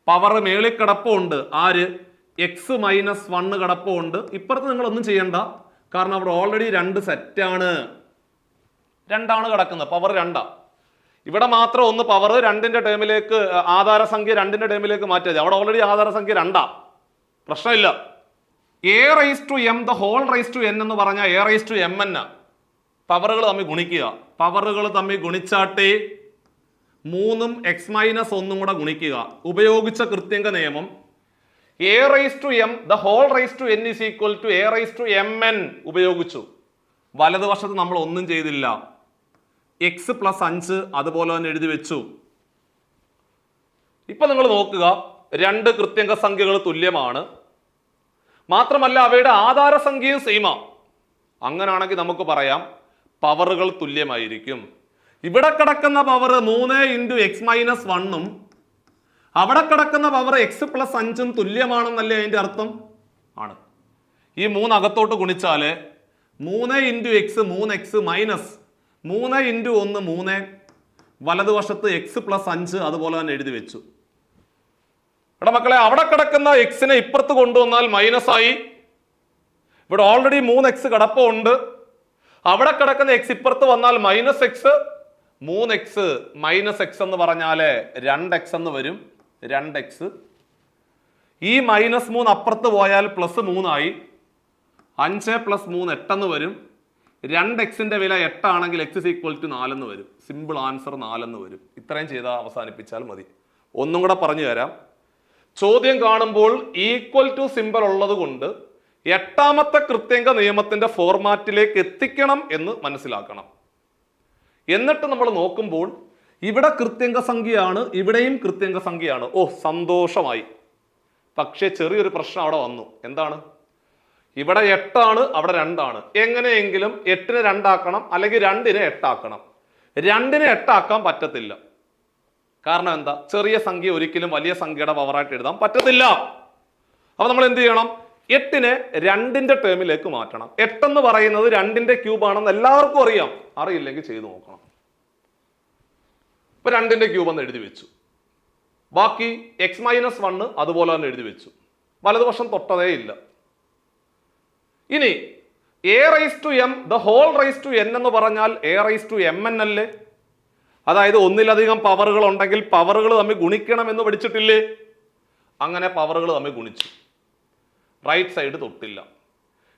പവർ മേളിൽ കിടപ്പുണ്ട്. ആര്? x-1 കിടപ്പുണ്ട്. ഇപ്പുറത്ത് നിങ്ങൾ ഒന്നും ചെയ്യണ്ട, കാരണം അവിടെ ഓൾറെഡി 2 സെറ്റാണ്. 2 കിടക്കുന്നത്, പവർ 2. ഇവിടെ മാത്രം ഒന്ന് പവർ 2ന്റെ ടേമിലേക്ക്, ആധാരസംഖ്യ 2ന്റെ ടേമിലേക്ക് മാറ്റിയത്. അവിടെ ഓൾറെഡി ആധാരസംഖ്യ 2. പ്രശ്നമില്ല. a⁻m⁴n എന്ന് പറഞ്ഞാൽ a⁻mn. പവറുകൾ തമ്മിൽ ഗുണിക്കുക. പവറുകൾ തമ്മിൽ ഗുണിച്ചാട്ടേ 3ഉം x-1 കൂടെ ഗുണിക്കുക. ഉപയോഗിച്ച കൃത്യങ്ക നിയമം a⁻m⁴n = a⁻mn ഉപയോഗിച്ചു. വലതുവശത്ത് നമ്മൾ ഒന്നും ചെയ്തില്ല. x+5 അതുപോലെ തന്നെ എഴുതി വെച്ചു. ഇപ്പൊ നിങ്ങൾ നോക്കുക, 2 കൃത്യങ്ക സംഖ്യകൾ തുല്യമാണ്. മാത്രമല്ല അവയുടെ ആധാരസംഖ്യയും സെയിമാ. അങ്ങനാണെങ്കിൽ നമുക്ക് പറയാം പവറുകൾ തുല്യമായിരിക്കും. ഇവിടെ കിടക്കുന്ന പവർ 3 × x-1ഉം അവിടെ കിടക്കുന്ന പവർ x+5ഉം തുല്യമാണെന്നല്ലേ അതിന്റെ അർത്ഥം? ആണ്. ഈ 3 അകത്തോട്ട് ഗുണിച്ചാല് 3 × x 3x മൈനസ് 3 × 1 3. വലതുവശത്ത് x+5 അതുപോലെ തന്നെ എഴുതി വെച്ചു. ഇവിടെ മക്കളെ, അവിടെ കിടക്കുന്ന എക്സിനെ ഇപ്പുറത്ത് കൊണ്ടുവന്നാൽ മൈനസ് ആയി. ഇവിടെ ഓൾറെഡി 3x കിടപ്പുണ്ട്. അവിടെ കിടക്കുന്ന x ഇപ്പുറത്ത് വന്നാൽ -x. 3x -x എന്ന് പറഞ്ഞാല് 2x എന്ന് വരും. 2x. ഈ -3 അപ്പുറത്ത് പോയാൽ +3 ആയി. 5 + 3 8 എന്ന് വരും. 2xന്റെ വില 8 ആണെങ്കിൽ x = 4 എന്ന് വരും. സിമ്പിൾ ആൻസർ 4 എന്ന് വരും. ഇത്രയും ചെയ്താൽ അവസാനിപ്പിച്ചാൽ മതി. ഒന്നും കൂടെ പറഞ്ഞു തരാം. ചോദ്യം കാണുമ്പോൾ ഈക്വൽ ടു സിമ്പൽ ഉള്ളത് കൊണ്ട് 8ാമത്തെ കൃത്യങ്ക നിയമത്തിന്റെ ഫോർമാറ്റിലേക്ക് എത്തിക്കണം എന്ന് മനസ്സിലാക്കണം. എന്നിട്ട് നമ്മൾ നോക്കുമ്പോൾ ഇവിടെ കൃത്യങ്ക സംഖ്യയാണ്, ഇവിടെയും കൃത്യങ്ക സംഖ്യയാണ്. ഓ, സന്തോഷമായി. പക്ഷേ ചെറിയൊരു പ്രശ്നം അവിടെ വന്നു. എന്താണ്? ഇവിടെ 8 അവിടെ 2. എങ്ങനെയെങ്കിലും 8നെ 2 ആക്കണം, അല്ലെങ്കിൽ 2നെ 8 ആക്കണം. 2നെ 8 ആക്കാൻ പറ്റത്തില്ല. കാരണം എന്താ? ചെറിയ സംഖ്യ ഒരിക്കലും വലിയ സംഖ്യയുടെ പവറായിട്ട് എഴുതാൻ പറ്റത്തില്ല. അപ്പൊ നമ്മൾ എന്ത് ചെയ്യണം? 8നെ 2ന്റെ ടേമിലേക്ക് മാറ്റണം. 8 എന്ന് പറയുന്നത് 2ന്റെ ക്യൂബ് ആണെന്ന് എല്ലാവർക്കും അറിയാം. അറിയില്ലെങ്കിൽ ചെയ്തു നോക്കണം. ഇപ്പൊ 2ന്റെ ക്യൂബ് എന്ന് എഴുതി വെച്ചു. ബാക്കി x-1 അതുപോലെ തന്നെ എഴുതി വെച്ചു. വലതുവശം തൊട്ടതേ ഇല്ല. ഇനി a⁻m⁴n എന്ന് പറഞ്ഞാൽ a⁻mn അല്ലേ? അതായത് ഒന്നിലധികം പവറുകൾ ഉണ്ടെങ്കിൽ പവറുകൾ തമ്മിൽ ഗുണിക്കണം എന്ന് പഠിച്ചിട്ടില്ലേ? അങ്ങനെ പവറുകൾ തമ്മിൽ ഗുണിച്ചു. Right side തൊട്ടില്ല.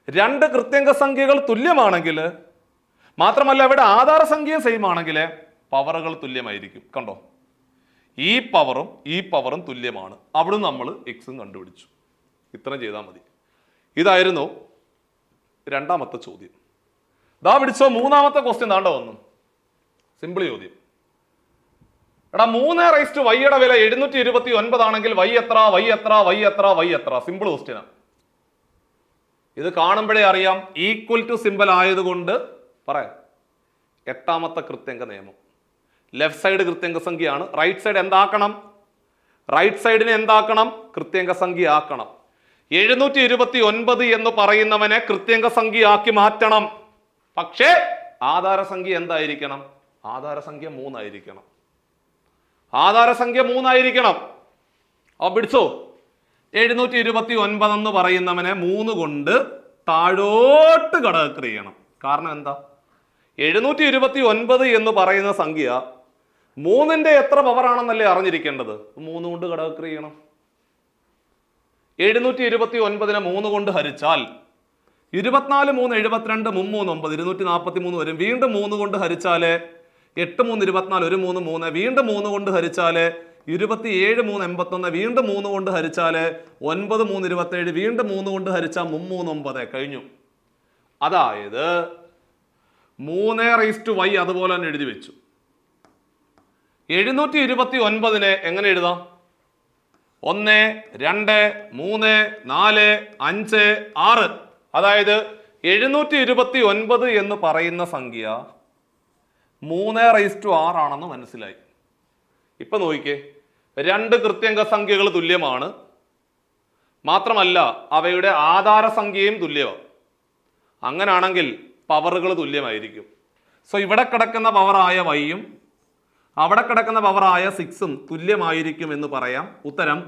2 കൃത്യങ്ക സംഖ്യകൾ തുല്യമാണെങ്കിൽ, മാത്രമല്ല ഇവിടെ ആധാരസംഖ്യയും സെയിം ആണെങ്കിൽ പവറുകൾ തുല്യമായിരിക്കും. കണ്ടോ? ഈ പവറും തുല്യമാണ്. അവിടെ നമ്മൾ എക്സും കണ്ടുപിടിച്ചു. ഇത്രയും ചെയ്താൽ മതി. ഇതായിരുന്നു 2ാമത്തെ ചോദ്യം. ദാ പിടിച്ചോ, 3ാമത്തെ ക്വസ്റ്റ്യൻ താണ്ട വന്നു. സിമ്പിൾ ചോദ്യം. എടാ 3/y വില 729 ആണെങ്കിൽ y എത്ര, y എത്ര, y എത്ര, y എത്ര? സിമ്പിൾ ക്വസ്റ്റ്യനാ. ഇത് കാണുമ്പോഴേ അറിയാം ഈക്വൽ ടു സിമ്പിൾ ആയതുകൊണ്ട് പറയാം. എട്ടാമത്തെ കൃത്യംഗ നിയമം. ലെഫ്റ്റ് സൈഡ് കൃത്യംഗ സംഖ്യയാണ്, റൈറ്റ് സൈഡ് എന്താക്കണം? റൈറ്റ് സൈഡിനെ എന്താക്കണം? കൃത്യംഗ സംഖ്യ ആക്കണം. 729 എന്ന് പറയുന്നവനെ കൃത്യംഗ സംഖ്യയാക്കി മാറ്റണം. പക്ഷേ ആധാരസംഖ്യ എന്തായിരിക്കണം? ആധാരസംഖ്യ 3 ആയിരിക്കണം. ആധാരസംഖ്യ 3 ആയിരിക്കണം. പിടിച്ചോ, 729 എന്ന് പറയുന്നവനെ 3 കൊണ്ട് താഴോട്ട് ഘടകക്രിയ ചെയ്യണം. കാരണം എന്താ? 729 എന്ന് പറയുന്ന സംഖ്യ 3ന്റെ എത്ര പവറാണെന്നല്ലേ അറിഞ്ഞിരിക്കേണ്ടത്. 3 കൊണ്ട് ഘടകക്രിയ ചെയ്യണം. 729നെ 3 കൊണ്ട് ഹരിച്ചാൽ 24 3 72 3 9 243 വരും. വീണ്ടും 3 കൊണ്ട് ഹരിച്ചാല് 8 3 24 1 3 3. വീണ്ടും 3 കൊണ്ട് ഹരിച്ചാല് 27 3 81. വീണ്ടും 3 കൊണ്ട് ഹരിച്ചാല് 9 3 27. വീണ്ടും 3 കൊണ്ട് ഹരിച്ചാൽ 3 9. കഴിഞ്ഞു. അതായത് 3/y അതുപോലെ തന്നെ എഴുതി വെച്ചു. 729നെ എങ്ങനെ എഴുതാം? 1 2 3 4 5 6. അതായത് 729 എന്ന് പറയുന്ന സംഖ്യ 3/6 ആണെന്ന് മനസ്സിലായി. ഇപ്പൊ നോക്കിക്കേ, 2 കൃത്യംഗ സംഖ്യകൾ തുല്യമാണ്. മാത്രമല്ല അവയുടെ ആധാര സംഖ്യയും തുല്യമാണ്. അങ്ങനാണെങ്കിൽ പവറുകൾ തുല്യമായിരിക്കും. സോ ഇവിടെ കിടക്കുന്ന പവറായ വൈയും അവിടെ കിടക്കുന്ന പവറായ 6ഉം തുല്യമായിരിക്കും എന്ന് പറയാം. ഉത്തരം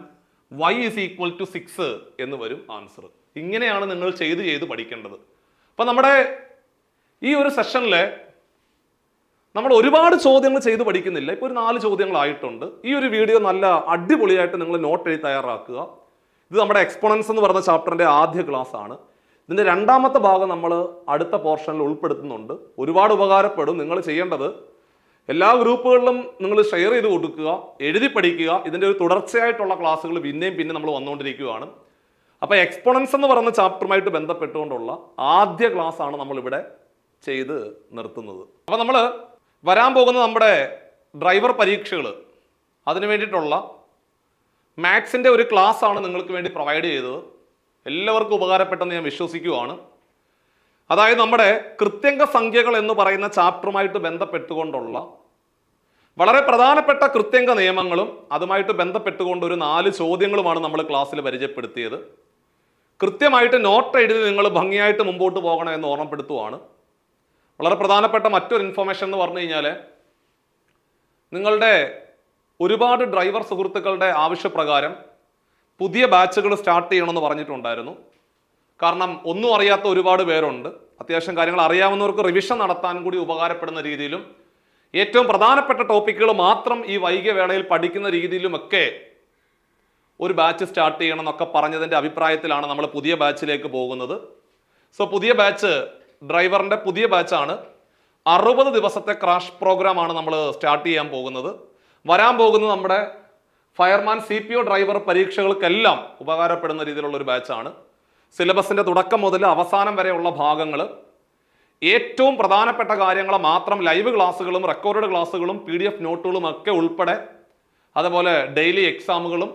y is equal to 6 എന്ന് വരും ആൻസർ. ഇങ്ങനെയാണ് നിങ്ങൾ ചെയ്ത് പഠിക്കേണ്ടത്. അപ്പൊ നമ്മുടെ ഈ ഒരു സെഷനിലെ നമ്മൾ ഒരുപാട് ചോദ്യങ്ങൾ ചെയ്ത് പഠിക്കുന്നില്ല. ഇപ്പോൾ ഒരു 4 ചോദ്യങ്ങളായിട്ടുണ്ട്. ഈ ഒരു വീഡിയോ നല്ല അടിപൊളിയായിട്ട് നിങ്ങൾ നോട്ട് എഴുതി തയ്യാറാക്കുക. ഇത് നമ്മുടെ എക്സ്പോണൻസ് എന്ന് പറയുന്ന ചാപ്റ്ററിന്റെ ആദ്യ ക്ലാസ് ആണ്. ഇതിന്റെ രണ്ടാമത്തെ ഭാഗം നമ്മൾ അടുത്ത പോർഷനിൽ ഉൾപ്പെടുത്തുന്നുണ്ട്. ഒരുപാട് ഉപകാരപ്പെടും. നിങ്ങൾ ചെയ്യേണ്ടത് എല്ലാ ഗ്രൂപ്പുകളിലും നിങ്ങൾ ഷെയർ ചെയ്ത് കൊടുക്കുക, എഴുതി പഠിക്കുക. ഇതിന്റെ ഒരു തുടർച്ചയായിട്ടുള്ള ക്ലാസ്സുകൾ പിന്നെ നമ്മൾ വന്നുകൊണ്ടിരിക്കുകയാണ്. അപ്പോൾ എക്സ്പോണൻസ് എന്ന് പറയുന്ന ചാപ്റ്ററുമായിട്ട് ബന്ധപ്പെട്ടുകൊണ്ടുള്ള ആദ്യ ക്ലാസ് ആണ് നമ്മളിവിടെ ചെയ്ത് നിർത്തുന്നത്. അപ്പോൾ നമ്മൾ വരാൻ പോകുന്ന നമ്മുടെ ഡ്രൈവർ പരീക്ഷകൾ, അതിന് വേണ്ടിയിട്ടുള്ള മാത്സിൻ്റെ ഒരു ക്ലാസ് ആണ് നിങ്ങൾക്ക് വേണ്ടി പ്രൊവൈഡ് ചെയ്തത്. എല്ലാവർക്കും ഉപകാരപ്പെട്ടെന്ന് ഞാൻ വിശ്വസിക്കുകയാണ്. അതായത് നമ്മുടെ കൃത്യംഗ സംഖ്യകൾ എന്ന് പറയുന്ന ചാപ്റ്ററുമായിട്ട് ബന്ധപ്പെട്ടുകൊണ്ടുള്ള വളരെ പ്രധാനപ്പെട്ട കൃത്യംഗ നിയമങ്ങളും അതുമായിട്ട് ബന്ധപ്പെട്ടുകൊണ്ട് ഒരു 4 ചോദ്യങ്ങളുമാണ് നമ്മൾ ക്ലാസ്സിൽ പരിചയപ്പെടുത്തിയത്. കൃത്യമായിട്ട് നോട്ട് എഴുതി നിങ്ങൾ ഭംഗിയായിട്ട് മുമ്പോട്ട് പോകണമെന്ന് ഓർമ്മപ്പെടുത്തുവാണ്. വളരെ പ്രധാനപ്പെട്ട മറ്റൊരു ഇൻഫർമേഷൻ എന്ന് പറഞ്ഞു കഴിഞ്ഞാൽ, നിങ്ങളുടെ ഒരുപാട് ഡ്രൈവർ സുഹൃത്തുക്കളുടെ ആവശ്യപ്രകാരം പുതിയ ബാച്ചുകൾ സ്റ്റാർട്ട് ചെയ്യണമെന്ന് പറഞ്ഞിട്ടുണ്ടായിരുന്നു. കാരണം ഒന്നും അറിയാത്ത ഒരുപാട് പേരുണ്ട്. അത്യാവശ്യം കാര്യങ്ങൾ അറിയാവുന്നവർക്ക് റിവിഷൻ നടത്താൻ കൂടി ഉപകാരപ്പെടുന്ന രീതിയിലും ഏറ്റവും പ്രധാനപ്പെട്ട ടോപ്പിക്കുകൾ മാത്രം ഈ വൈകിയ വേളയിൽ പഠിക്കുന്ന രീതിയിലുമൊക്കെ ഒരു ബാച്ച് സ്റ്റാർട്ട് ചെയ്യണം എന്നൊക്കെ പറഞ്ഞതിൻ്റെ അഭിപ്രായത്തിലാണ് നമ്മൾ പുതിയ ബാച്ചിലേക്ക് പോകുന്നത്. സോ പുതിയ ബാച്ച് ഡ്രൈവറിൻ്റെ പുതിയ ബാച്ചാണ്. 60 ദിവസത്തെ ക്രാഷ് പ്രോഗ്രാമാണ് നമ്മൾ സ്റ്റാർട്ട് ചെയ്യാൻ പോകുന്നത്. വരാൻ പോകുന്നത് നമ്മുടെ ഫയർമാൻ CPO ഡ്രൈവർ പരീക്ഷകൾക്കെല്ലാം ഉപകാരപ്പെടുന്ന രീതിയിലുള്ള ഒരു ബാച്ചാണ്. സിലബസിൻ്റെ തുടക്കം മുതൽ അവസാനം വരെയുള്ള ഭാഗങ്ങൾ, ഏറ്റവും പ്രധാനപ്പെട്ട കാര്യങ്ങൾ മാത്രം ലൈവ് ക്ലാസ്സുകളും റെക്കോർഡ് ക്ലാസ്സുകളും PDF നോട്ടുകളും ഒക്കെ ഉൾപ്പെടെ, അതുപോലെ ഡെയിലി എക്സാമുകളും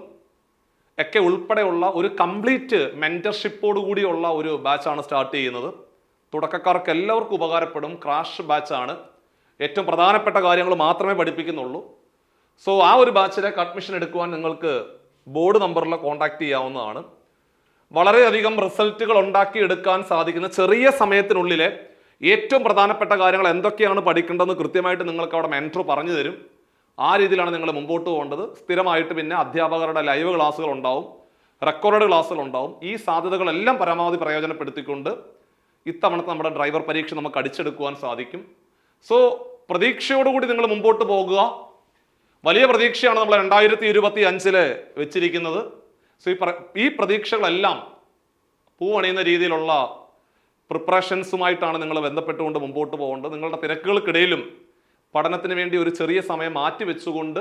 ഒക്കെ ഉൾപ്പെടെയുള്ള ഒരു കംപ്ലീറ്റ് മെൻറ്റർഷിപ്പോട് കൂടിയുള്ള ഒരു ബാച്ചാണ് സ്റ്റാർട്ട് ചെയ്യുന്നത്. തുടക്കക്കാർക്ക് എല്ലാവർക്കും ഉപകാരപ്പെടും. ക്രാഷ് ബാച്ചാണ്. ഏറ്റവും പ്രധാനപ്പെട്ട കാര്യങ്ങൾ മാത്രമേ പഠിപ്പിക്കുന്നുള്ളൂ. സോ ആ ഒരു ബാച്ചിലേക്ക് അഡ്മിഷൻ എടുക്കുവാൻ നിങ്ങൾക്ക് ബോർഡ് നമ്പറിൽ കോൺടാക്ട് ചെയ്യാവുന്നതാണ്. വളരെയധികം റിസൾട്ടുകൾ ഉണ്ടാക്കിയെടുക്കാൻ സാധിക്കുന്ന ചെറിയ സമയത്തിനുള്ളിലെ ഏറ്റവും പ്രധാനപ്പെട്ട കാര്യങ്ങൾ എന്തൊക്കെയാണ് പഠിക്കേണ്ടതെന്ന് കൃത്യമായിട്ട് നിങ്ങൾക്ക് അവിടെ മെൻറ്റർ പറഞ്ഞു തരും. ആ രീതിയിലാണ് നിങ്ങൾ മുമ്പോട്ട് പോകേണ്ടത്. സ്ഥിരമായിട്ട് പിന്നെ അധ്യാപകരുടെ ലൈവ് ക്ലാസ്സുകൾ ഉണ്ടാവും, റെക്കോർഡ് ക്ലാസ്സുകൾ ഉണ്ടാവും. ഈ സാധ്യതകളെല്ലാം പരമാവധി പ്രയോജനപ്പെടുത്തിക്കൊണ്ട് ഇത്തവണത്തെ നമ്മുടെ ഡ്രൈവർ പരീക്ഷ നമുക്ക് അടിച്ചെടുക്കുവാൻ സാധിക്കും. സോ പ്രതീക്ഷയോടുകൂടി നിങ്ങൾ മുമ്പോട്ട് പോകുക. വലിയ പ്രതീക്ഷയാണ് നമ്മൾ 2025 വെച്ചിരിക്കുന്നത്. സോ ഈ പ്രതീക്ഷകളെല്ലാം പൂവണിയുന്ന രീതിയിലുള്ള പ്രിപ്പറേഷൻസുമായിട്ടാണ് നിങ്ങൾ ബന്ധപ്പെട്ടുകൊണ്ട് മുമ്പോട്ട് പോകേണ്ടത്. നിങ്ങളുടെ തിരക്കുകൾക്കിടയിലും പഠനത്തിന് വേണ്ടി ഒരു ചെറിയ സമയം മാറ്റി വെച്ചുകൊണ്ട്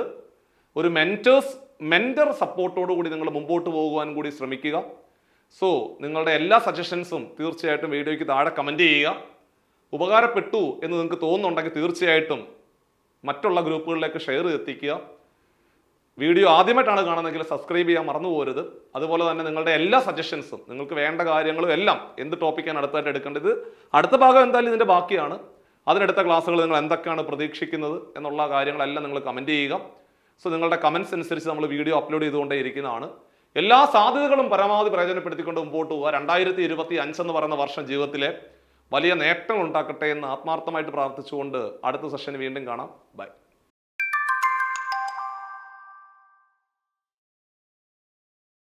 ഒരു മെൻറ്റർ സപ്പോർട്ടോടു കൂടി നിങ്ങൾ മുമ്പോട്ട് പോകുവാൻ കൂടി ശ്രമിക്കുക. സോ നിങ്ങളുടെ എല്ലാ സജഷൻസും തീർച്ചയായിട്ടും വീഡിയോയ്ക്ക് താഴെ കമൻറ്റ് ചെയ്യുക. ഉപകാരപ്പെട്ടു എന്ന് നിങ്ങൾക്ക് തോന്നുന്നുണ്ടെങ്കിൽ തീർച്ചയായിട്ടും മറ്റുള്ള ഗ്രൂപ്പുകളിലേക്ക് ഷെയർ എത്തിക്കുക. വീഡിയോ ആദ്യമായിട്ടാണ് കാണുന്നതെങ്കിൽ സബ്സ്ക്രൈബ് ചെയ്യാൻ മറന്നു പോകരുത്. അതുപോലെ തന്നെ നിങ്ങളുടെ എല്ലാ സജഷൻസും, നിങ്ങൾക്ക് വേണ്ട കാര്യങ്ങളും എല്ലാം, എന്ത് ടോപ്പിക്കാണ് അടുത്തായിട്ട് എടുക്കേണ്ടത്, അടുത്ത ഭാഗം എന്തായാലും ഇതിൻ്റെ ബാക്കിയാണ്. അതിനടുത്ത ക്ലാസ്സുകൾ നിങ്ങൾ എന്തൊക്കെയാണ് പ്രതീക്ഷിക്കുന്നത് എന്നുള്ള കാര്യങ്ങളെല്ലാം നിങ്ങൾ കമൻറ്റ് ചെയ്യുക. സോ നിങ്ങളുടെ കമൻറ്റ്സ് അനുസരിച്ച് നമ്മൾ വീഡിയോ അപ്ലോഡ് ചെയ്തുകൊണ്ടേ ഇരിക്കുന്നതാണ്. എല്ലാ സാധ്യതകളും പരമാവധി പ്രയോജനപ്പെടുത്തിക്കൊണ്ട് മുമ്പോട്ട് പോവുക. 2025 എന്ന് പറയുന്ന വർഷം ജീവിതത്തിലെ വലിയ നേട്ടങ്ങൾ ഉണ്ടാക്കട്ടെ എന്ന് ആത്മാർത്ഥമായിട്ട് പ്രാർത്ഥിച്ചുകൊണ്ട് അടുത്ത സെഷന് വീണ്ടും കാണാം. ബൈ.